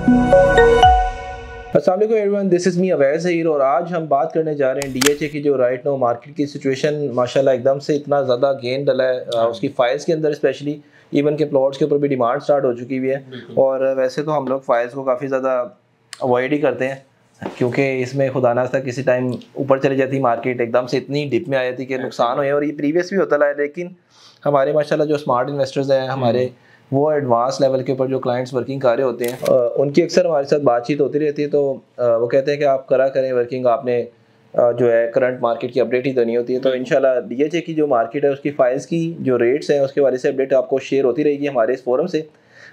अस्सलाम वालेकुम everyone, this is me Awaiz Zaheer और आज हम बात करने जा रहे हैं डीएचए की जो राइट नो मार्केट की सिचुएशन माशाल्लाह एकदम से इतना ज़्यादा गेन डला है उसकी फाइल्स के अंदर, स्पेशली इवन के प्लॉट्स के ऊपर भी डिमांड स्टार्ट हो चुकी हुई है। और वैसे तो हम लोग फाइल्स को काफ़ी ज़्यादा अवॉइड ही करते हैं क्योंकि इसमें खुदा ना था किसी टाइम ऊपर चली जाती मार्केट, एकदम से इतनी डिप में आ जाती कि नुकसान हुए। और ये प्रीवियस भी होता रहा है, लेकिन हमारे माशाल्लाह जो स्मार्ट इन्वेस्टर्स हैं हमारे, वो एडवांस लेवल के ऊपर जो क्लाइंट्स वर्किंग कर रहे होते हैं उनकी अक्सर हमारे साथ बातचीत होती रहती है। तो वो कहते हैं कि आप करें वर्किंग, आपने जो है करंट मार्केट की अपडेट ही देनी होती है। तो इंशाल्लाह डीएचए की जो मार्केट है उसकी फाइल्स की जो रेट्स हैं उसके बारे से अपडेट आपको शेयर होती रहेगी हमारे इस फोरम से।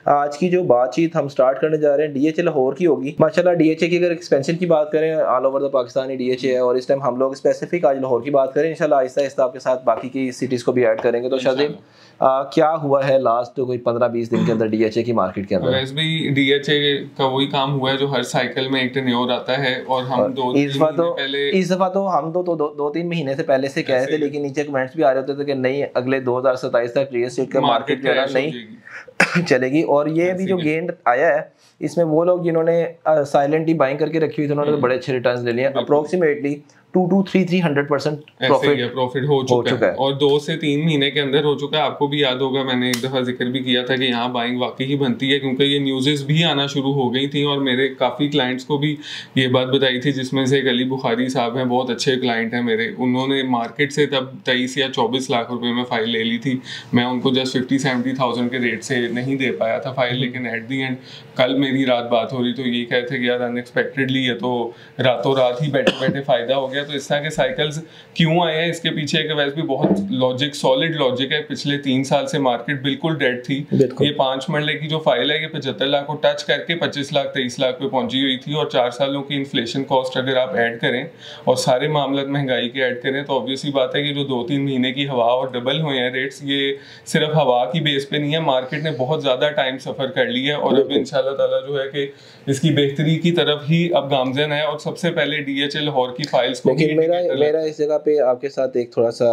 आज की जो बातचीत हम स्टार्ट करने जा रहे हैं डीएचए लाहौर की होगी। माशाल्लाह डीएचए की अगर एक्सपेंशन की बात करें, all over the Pakistani DHA है और इस टाइम हम लोग स्पेसिफिक आज लाहौर की बात करें। इंशाल्लाह आहिस्ता आहिस्ता आपके साथ बाकी की सिटीज़ को भी ऐड करेंगे। तो शाज़िब, क्या हुआ है लास्ट कोई 15-20 दिन के अंदर डीएचए की मार्केट के अंदर? वैसे भी डीएचए का वही काम हुआ है जो हर साइकिल में एक टेन्योर आता है और हम इस दफा तो हम तो 2-3 महीने से पहले से कह रहे थे, लेकिन नीचे कमेंट्स भी आ रहे होते थे कि नहीं, अगले 2027 तक रियल एस्टेट का मार्केट जो है नहीं चलेगी। और ये भी जो गेन आया है इसमें वो लोग जिन्होंने साइलेंटली बाइंग करके रखी हुई थी उन्होंने तो बड़े अच्छे रिटर्न्स ले लिए। अप्रोक्सीमेटली 200-300% प्रॉफिट हो चुका है और 2 से 3 महीने के अंदर हो चुका है। आपको भी याद होगा, मैंने एक दफ़ा जिक्र भी किया था कि यहाँ बाइंग वाकई ही बनती है क्योंकि ये न्यूज़ेस भी आना शुरू हो गई थी और मेरे काफ़ी क्लाइंट्स को भी ये बात बताई थी, जिसमें से एक अली बुखारी साहब हैं, बहुत अच्छे क्लाइंट हैं मेरे। उन्होंने मार्केट से तब 23 या 24 लाख रुपये में फ़ाइल ले ली थी। मैं उनको जस्ट 50-70,000 के रेट से नहीं दे पाया था फ़ाइल, लेकिन एट दी एंड कल मेरी रात बात हो रही तो ये कहते कि यार अनएक्सपेक्टेडली ये तो रातों रात ही बैठे बैठे फ़ायदा हो गया। तो इस तरह के साइकिल्स क्यों आए हैं, इसके पीछे एक वैसे भी बहुत सॉलिड लॉजिक है। पिछले 3 साल से मार्केट बिल्कुल डेड थी। ये 5 मरले की जो फाइल है ये 75 लाख को टच करके 25 लाख 23 लाख पे पहुंची हुई थी। और 4 सालों की इन्फ्लेशन कॉस्ट अगर आप ऐड करें और सारे मामला महंगाई के ऐड करें तो ऑब्वियसली बात है कि जो 2-3 महीने की हवा और डबल हुए हैं रेट्स, ये सिर्फ हवा की बेस पे नहीं है, मार्केट ने बहुत ज़्यादा टाइम सफ़र कर लिया है और अब इंशाल्लाह ताला जो है कि इसकी बेहतरी की तरफ ही अब गामज़न है। और सबसे पहले डीएचए लाहौर की फाइल्स को, लेकिन मेरा इस जगह पे आपके साथ एक थोड़ा सा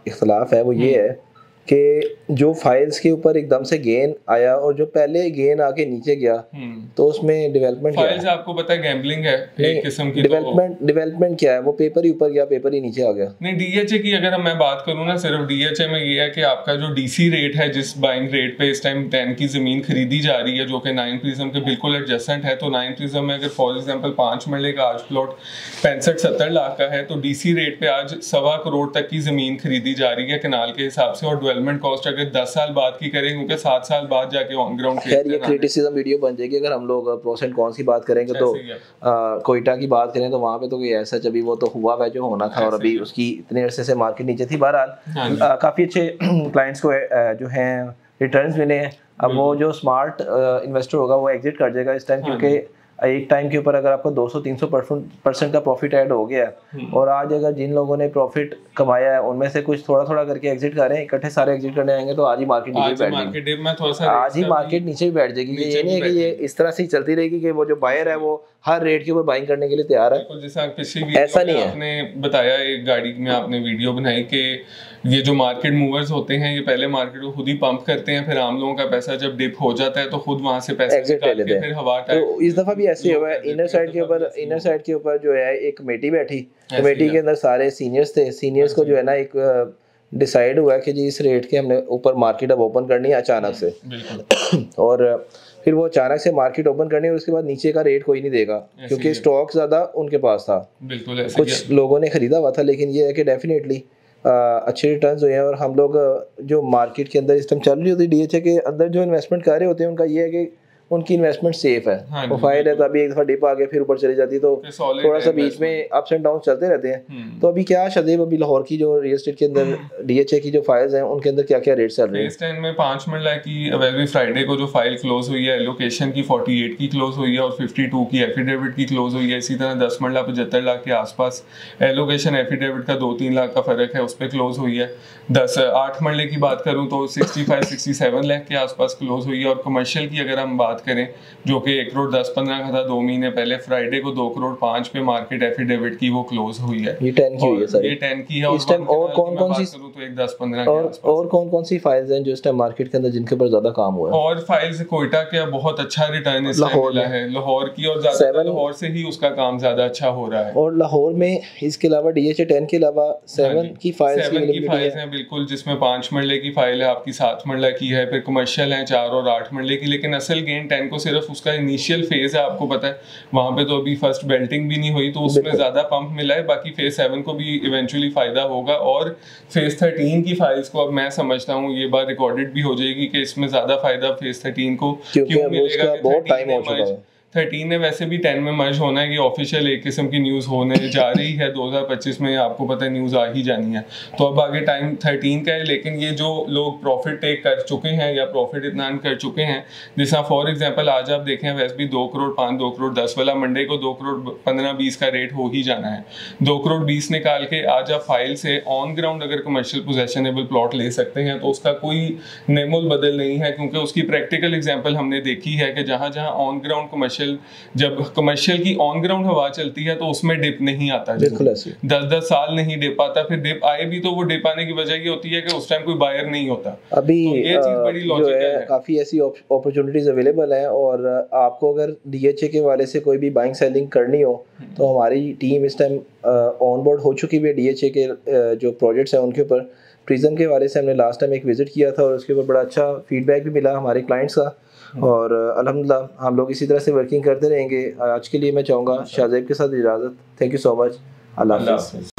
इख्तलाफ है, वो ये है कि जो फाइल्स के ऊपर एकदम से गेन आया और जो पहले गेन आके नीचे गया तो उसमें डेवलपमेंट क्या है? आपको पता है गैम्बलिंग है एक किस्म की। डेवलपमेंट क्या है? वो पेपर ही ऊपर गया, पेपर ही नीचे आ गया। नहीं, डीएचए की अगर मैं बात करूँ ना, सिर्फ डीएचए में ये है कि आपका जो डीसी रेट है, जिस बाइंग रेट पे इस टाइम 10 की जमीन खरीदी जा रही है जो कि 9 प्रिज्म के बिल्कुल एडजस्टेंट है, तो 9 प्रिज्म में अगर फॉर एग्जाम्पल 5 मरले का आज प्लॉट 65-70 लाख का है तो डीसी रेट पे आज 1.25 करोड़ तक की जमीन खरीदी जा रही है कनाल के हिसाब से। और डेवलपमेंट कॉस्ट अगर 10 साल बाद की करें, क्योंकि 7 साल बाद जाके ऑन ग्राउंड ये क्रिटिसिज्म वीडियो बन जाएगी अगर हम लोग प्रोस एंड कॉन्स की बात करेंगे। तो कोयटा की बात करें तो वहाँ पे तो कोई ऐसा अभी वो तो हुआ है जो होना था और अभी उसकी इतने अरसे से मार्केट नीचे थी। बहरहाल काफ़ी अच्छे क्लाइंट्स को जो हैं रिटर्न्स मिले हैं। अब वो जो स्मार्ट इन्वेस्टर होगा वो एग्जिट कर जाएगा इस टाइम, क्योंकि एक टाइम के ऊपर अगर आपको 200-300% का प्रॉफिट ऐड हो गया और आज अगर जिन लोगों ने प्रॉफिट कमाया है उनमें से कुछ थोड़ा थोड़ा करके एग्जिट कर रहे हैं, इकट्ठे सारे एग्जिट करने आएंगे तो आज ही मार्केट नीचे बैठ जाएगी। आज ही मार्केट नीचे भी बैठ जाएगी। ये नहीं है कि ये इस तरह से चलती रहेगी कि वो जो बायर है वो हर रेट के ऊपर बाइंग करने के लिए तैयार है। जैसा पिछली ऐसा नहीं है, आपने बताया एक गाड़ी में आपने वीडियो बनाई कि ये जो मार्केट मूवर्स होते हैं ये पहले मार्केट को खुद ही पंप करते हैं, फिर आम लोगों का पैसा जब डिप हो जाता है तो खुद वहां से पैसा निकाल के फिर हवा टाइप। तो इस दफा भी ऐसे हुआ है। इनर साइड के ऊपर जो है एक कमेटी बैठी, कमेटी के अंदर सारे सीनियर्स थे। सीनियर्स को जो है ना एक डिसाइड हुआ कि जी इस रेट के हमने ऊपर मार्केट अब ओपन करनी है अचानक से और फिर वो अचानक से मार्केट ओपन करनी है और उसके बाद नीचे का रेट कोई नहीं देगा क्योंकि स्टॉक ज़्यादा उनके पास था। बिल्कुल कुछ लोगों ने खरीदा हुआ था, लेकिन ये है कि डेफिनेटली अच्छे रिटर्न्स हुए हैं। और हम लोग जो मार्केट के अंदर इस टाइम चल रही होती है डीएचए के अंदर जो इन्वेस्टमेंट कर रहे होते हैं उनका ये है कि उनकी इन्वेस्टमेंट सेफ है। वो फाइल है तो अभी एक दफा डिप आ गया फिर ऊपर चली जाती है तो थोड़ा सा बीच में अप्स एंड डाउन चलते रहते हैं। तो अभी क्या शाज़िब, अभी लाहौर की जो रियल एस्टेट के अंदर डीएचए की जो फाइल्स हैं उनके अंदर क्या क्या रेट चल रहे हैं? इस टाइम में 5 मरला की अवेलेबल फ्राइडे को जो फाइल क्लोज हुई है एलोकेशन की 48 की क्लोज हुई है और 52 की एफिडेविट की क्लोज हुई है। इसी तरह 10 मरला 75 लाख के आसपास एलोकेशन एफिडेविट का 2-3 लाख का फर्क है, उस पर क्लोज हुई है। 8 मरले की बात करूँ तो 65-67 लाख के आसपास क्लोज हुई है। और कमर्शियल की अगर हम बात बात करें जो कि 1 करोड़ 10-15 का था 2 महीने पहले, फ्राइडे को 2 करोड़ 5 पे मार्केट एफिडेविट की वो क्लोज हुई है। ये 10 की हुई है सर, ये 10 की है। इस टाइम और कौन सी तो एक 10-15 के आसपास और कौन सी फाइल्स हैं जो इस टाइम मार्केट के अंदर जिनके ऊपर ज्यादा काम हुआ है? और फाइल्स कोयटा के बहुत अच्छा रिटर्न इस टाइम मिला है, लाहौर की, और ज्यादा लाहौर से ही उसका काम ज्यादा अच्छा हो रहा है। और लाहौर में इसके अलावा DHA 10 के अलावा 7 की फाइल्स हैं बिल्कुल, जिसमें 5 मरले की फाइल है आपकी, 7 मरला की है, फिर कमर्शियल है 4 और 8 मरले की। लेकिन असल गेन 10 को सिर्फ उसका इनिशियल फेज है, आपको पता है वहां पे तो अभी फर्स्ट बेल्टिंग भी नहीं हुई, तो उसमें ज्यादा पंप मिला है। बाकी फेज 7 को भी इवेंचुअली फायदा होगा। और फेज 13 की फाइल्स को अब मैं समझता हूँ ये बात रिकॉर्डेड भी हो जाएगी कि इसमें ज्यादा फायदा फेज 13 को क्यों मिलेगा। बहुत टाइम हो चुका है। 13 ने वैसे भी 10 में मर्ज होना है, कि ऑफिशियल एक किस्म की न्यूज़ होने जा रही है 2025 में, आपको पता है न्यूज़ आ ही जानी है। तो अब आगे टाइम 13 का है। लेकिन ये जो लोग प्रॉफिट टेक कर चुके हैं या प्रॉफिट इतना कर चुके हैं, जैसा फॉर एग्जांपल आज आप देखें वैसे भी 2 करोड़ 5, 2 करोड़ 10 वाला मंडे को 2 करोड़ 15-20 का रेट हो ही जाना है। 2 करोड़ 20 निकाल के आज आप फाइल से ऑन ग्राउंड अगर कमर्शियल पोजेशनेबल प्लॉट ले सकते हैं तो उसका कोई नेमुल बदल नहीं है, क्योंकि उसकी प्रैक्टिकल एग्जाम्पल हमने देखी है कि जहाँ जहाँ ऑन ग्राउंड जब कमर्शियल की ऑन ग्राउंड हवा चलती है तो उसमें डिप नहीं आता, 10-10 साल नहीं डिप आता। फिर डिप आए भी तो वो डिप आने की वजह ये होती है कि उस टाइम कोई बायर नहीं होता। अभी तो ये चीज बड़ी लॉजिकल है, काफी ऐसी अपॉर्चुनिटीज अवेलेबल हैं। और आपको अगर DHA के वाले से कोई भी बाइंग सेलिंग करनी हो तो हमारी टीम इस टाइम ऑन बोर्ड हो चुकी है DHA के जो प्रोजेक्ट्स हैं उनके ऊपर। प्रिज्म के वाले से हमने लास्ट टाइम एक विजिट किया था और उसके ऊपर बड़ा अच्छा फीडबैक भी मिला हमारे क्लाइंट्स का। और अल्हम्दुलिल्लाह हम लोग इसी तरह से वर्किंग करते रहेंगे। आज के लिए मैं चाहूँगा शाहज़ैब के साथ इजाज़त। Thank you so much. अल्लाह हाफ़िज़।